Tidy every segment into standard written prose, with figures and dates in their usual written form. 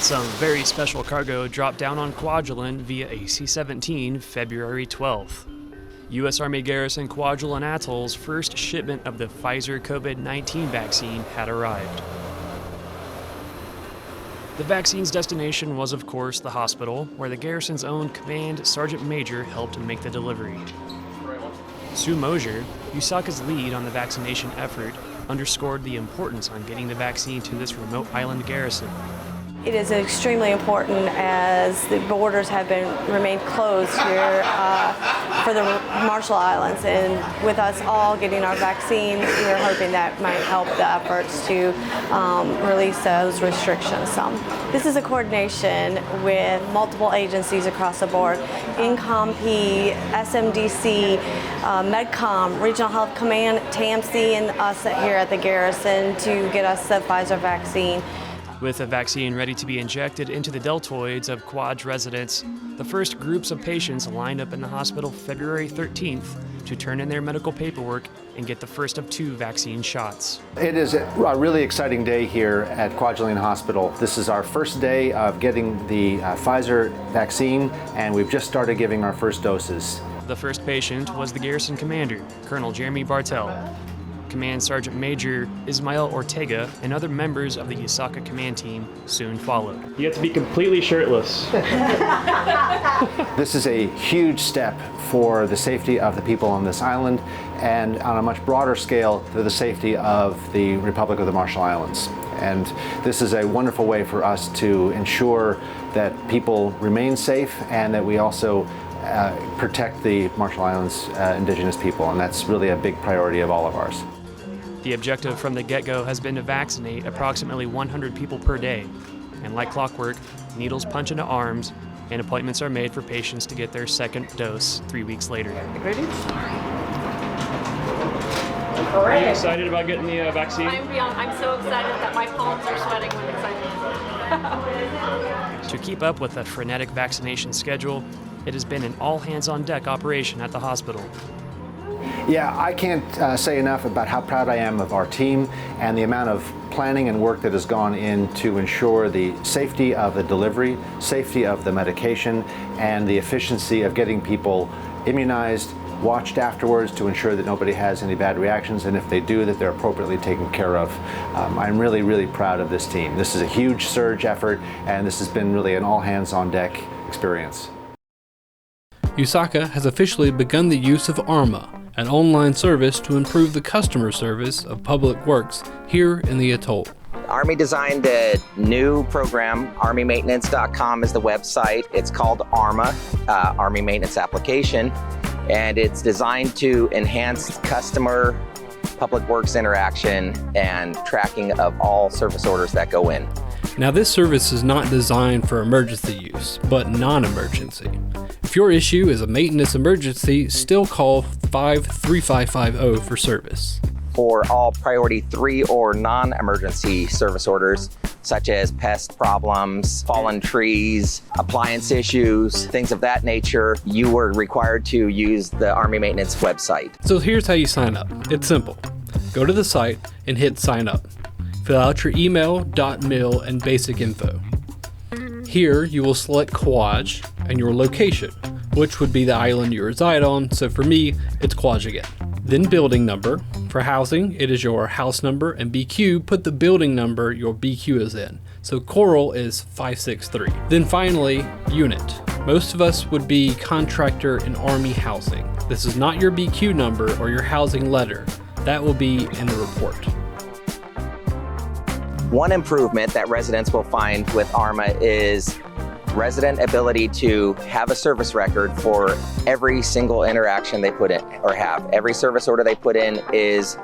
Some very special cargo dropped down on Kwajalein via a C-17 February 12th. U.S. Army Garrison Kwajalein Atoll's first shipment of the Pfizer COVID-19 vaccine had arrived. The vaccine's destination was, of course, the hospital, where the garrison's own Command Sergeant Major helped make the delivery. Sue Mosier, USAG-KA's lead on the vaccination effort, underscored the importance on getting the vaccine to this remote island garrison. It is extremely important as the borders have remained closed here for the Marshall Islands, and with us all getting our vaccine, we're hoping that might help the efforts to release those restrictions some. This is a coordination with multiple agencies across the board: INCOMP, SMDC, MedCom, Regional Health Command, TAMC, and us here at the garrison to get us the Pfizer vaccine. With the vaccine ready to be injected into the deltoids of Kwaj residents, the first groups of patients lined up in the hospital February 13th to turn in their medical paperwork and get the first of 2 vaccine shots. It is a really exciting day here at Kwajalein Hospital. This is our first day of getting the Pfizer vaccine, and we've just started giving our first doses. The first patient was the garrison commander, Colonel Jeremy Bartell. Command Sergeant Major Ismael Ortega and other members of the USAG-KA command team soon followed. You have to be completely shirtless. This is a huge step for the safety of the people on this island, and on a much broader scale for the safety of the Republic of the Marshall Islands. And this is a wonderful way for us to ensure that people remain safe and that we also protect the Marshall Islands indigenous people, and that's really a big priority of all of ours. The objective from the get-go has been to vaccinate approximately 100 people per day, and like clockwork, needles punch into arms, and appointments are made for patients to get their second dose 3 weeks later. Ready? Are you excited about getting the vaccine? I'm so excited that my palms are sweating when excited. To keep up with the frenetic vaccination schedule, it has been an all-hands-on-deck operation at the hospital. Yeah, I can't say enough about how proud I am of our team and the amount of planning and work that has gone in to ensure the safety of the delivery, safety of the medication, and the efficiency of getting people immunized, watched afterwards to ensure that nobody has any bad reactions, and if they do, that they're appropriately taken care of. I'm really, really proud of this team. This is a huge surge effort, and this has been really an all-hands-on-deck experience. USAG-KA has officially begun the use of Arma, an online service to improve the customer service of public works here in the atoll. Army designed a new program. ArmyMaintenance.com is the website. It's called Arma, Army Maintenance Application, and it's designed to enhance customer public works interaction and tracking of all service orders that go in. Now, this service is not designed for emergency use, but non-emergency. If your issue is a maintenance emergency, still call 53550 for service. For all priority 3 or non-emergency service orders, such as pest problems, fallen trees, appliance issues, things of that nature, you were required to use the Army Maintenance website. So here's how you sign up. It's simple. Go to the site and hit sign up. Fill out your email, .mil, and basic info. Here you will select Kwaj and your location, which would be the island you reside on, so for me, it's Kwaj again. Then building number. For housing, it is your house number, and BQ, put the building number your BQ is in. So Coral is 563. Then finally, unit. Most of us would be contractor in Army housing. This is not your BQ number or your housing letter. That will be in the report. One improvement that residents will find with Arma is resident ability to have a service record for every single interaction they put in or have. Every service order they put in is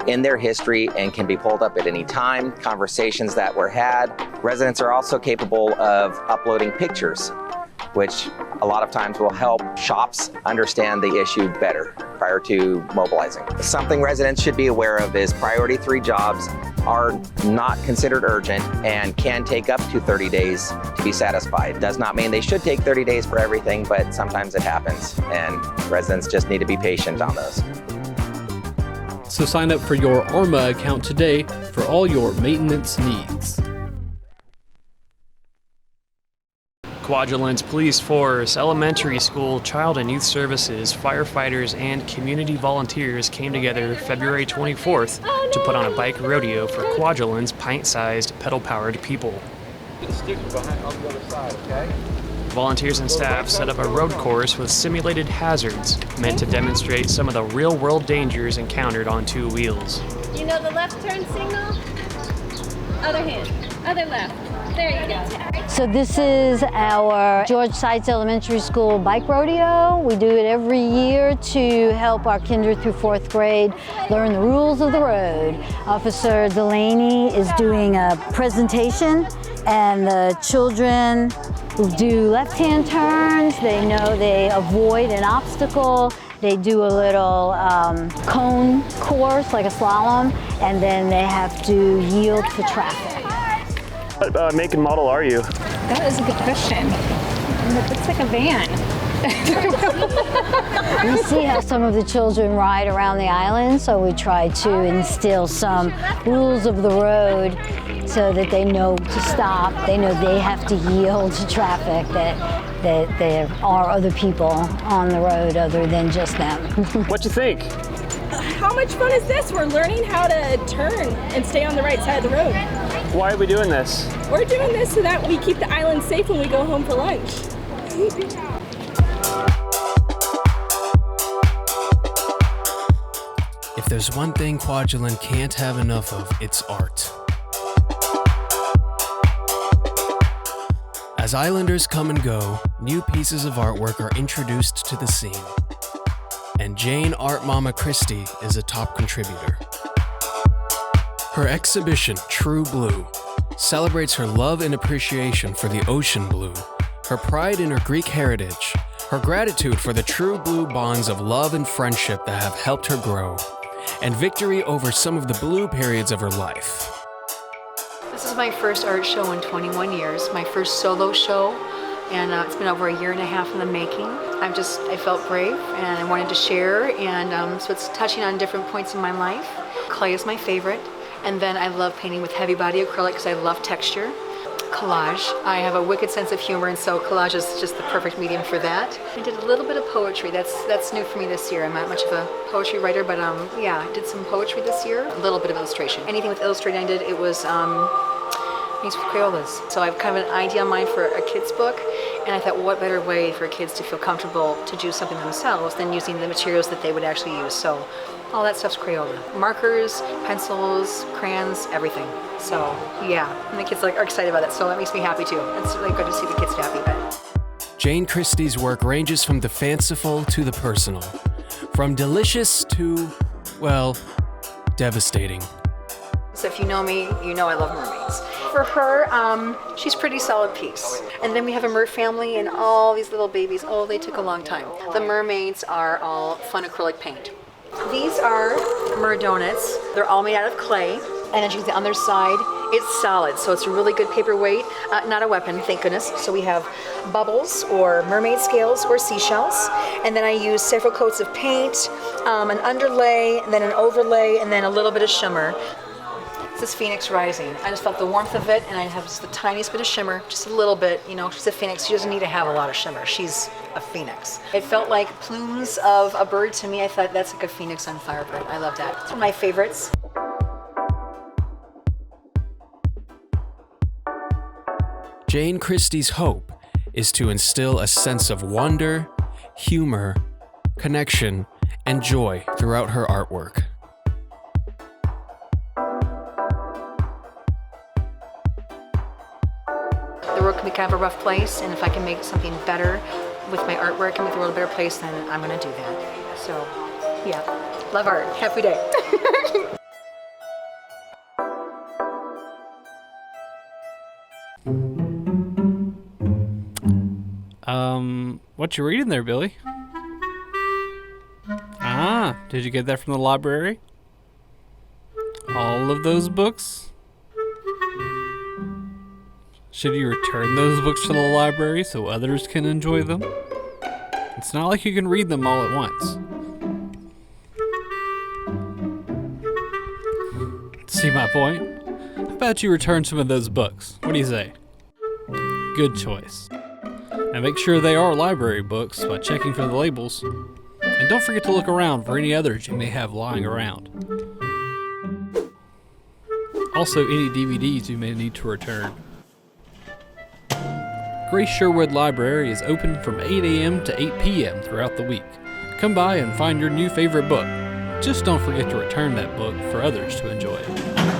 in their history and can be pulled up at any time. Conversations that were had. Residents are also capable of uploading pictures, which a lot of times will help shops understand the issue better prior to mobilizing. Something residents should be aware of is priority 3 jobs are not considered urgent and can take up to 30 days to be satisfied. Does not mean they should take 30 days for everything, but sometimes it happens, and residents just need to be patient on those. So sign up for your Arma account today for all your maintenance needs. Kwajalelin's police force, elementary school, child and youth services, firefighters, and community volunteers came together February 24th to put on a bike rodeo for Kwajalelin's pint-sized, pedal-powered people. The sticker behind on the other side, okay? Volunteers and staff set up a road course with simulated hazards, meant to demonstrate some of the real-world dangers encountered on two wheels. You know the left turn signal? Other hand, other left. There you go. So this is our George Seitz Elementary School bike rodeo. We do it every year to help our kinder through 4th grade learn the rules of the road. Officer Delaney is doing a presentation, and the children will do left-hand turns. They know they avoid an obstacle. They do a little cone course, like a slalom, and then they have to yield for traffic. What make and model are you? That is a good question. It looks like a van. We see how some of the children ride around the island, so we try to instill some rules of the road so that they know to stop. They know they have to yield to traffic, that there are other people on the road other than just them. What you think? How much fun is this? We're learning how to turn and stay on the right side of the road. Why are we doing this? We're doing this so that we keep the island safe when we go home for lunch. If there's one thing Kwajalein can't have enough of, it's art. As islanders come and go, new pieces of artwork are introduced to the scene. And Jane Art Mama Christie is a top contributor. Her exhibition, True Blue, celebrates her love and appreciation for the ocean blue, her pride in her Greek heritage, her gratitude for the true blue bonds of love and friendship that have helped her grow, and victory over some of the blue periods of her life. This is my first art show in 21 years, my first solo show, and it's been over a year and a half in the making. I felt brave and I wanted to share, and so it's touching on different points in my life. Clay is my favorite, and then I love painting with heavy body acrylic because I love texture. Collage. I have a wicked sense of humor, and so collage is just the perfect medium for that. I did a little bit of poetry. That's new for me this year. I'm not much of a poetry writer, but yeah, I did some poetry this year. A little bit of illustration. Anything with illustrating I did, it was mixed with Crayolas. So I have kind of an idea in mind for a kid's book, and I thought, what better way for kids to feel comfortable to do something themselves than using the materials that they would actually use. So all that stuff's Crayola. Markers, pencils, crayons, everything. So yeah, and the kids are excited about it, so that makes me happy too. It's really good to see the kids happy about it. Jane Christie's work ranges from the fanciful to the personal, from delicious to, well, devastating. So if you know me, you know I love mermaids. For her, she's a pretty solid piece. And then we have a mer family and all these little babies. Oh, they took a long time. The mermaids are all fun acrylic paint. These are mer donuts. They're all made out of clay. And as you can see on their side, it's solid. So it's a really good paperweight, not a weapon, thank goodness. So we have bubbles or mermaid scales or seashells. And then I use several coats of paint, an underlay, and then an overlay, and then a little bit of shimmer. This is Phoenix Rising. I just felt the warmth of it, and I have just the tiniest bit of shimmer, just a little bit. You know, she's a phoenix. She doesn't need to have a lot of shimmer. She's a phoenix. It felt like plumes of a bird to me. I thought that's like a phoenix on firebird. I love that. It's one of my favorites. Jane Christie's hope is to instill a sense of wonder, humor, connection, and joy throughout her artwork. The world can be kind of a rough place, and if I can make something better with my artwork and make the world a better place, then I'm going to do that. So, yeah, love art. Happy day. What you reading there, Billy? Ah, did you get that from the library? All of those books? Should you return those books to the library so others can enjoy them? It's not like you can read them all at once. See my point? How about you return some of those books? What do you say? Good choice. And make sure they are library books by checking for the labels. And don't forget to look around for any others you may have lying around. Also, any DVDs you may need to return. Grace Sherwood Library is open from 8 a.m. to 8 p.m. throughout the week. Come by and find your new favorite book. Just don't forget to return that book for others to enjoy.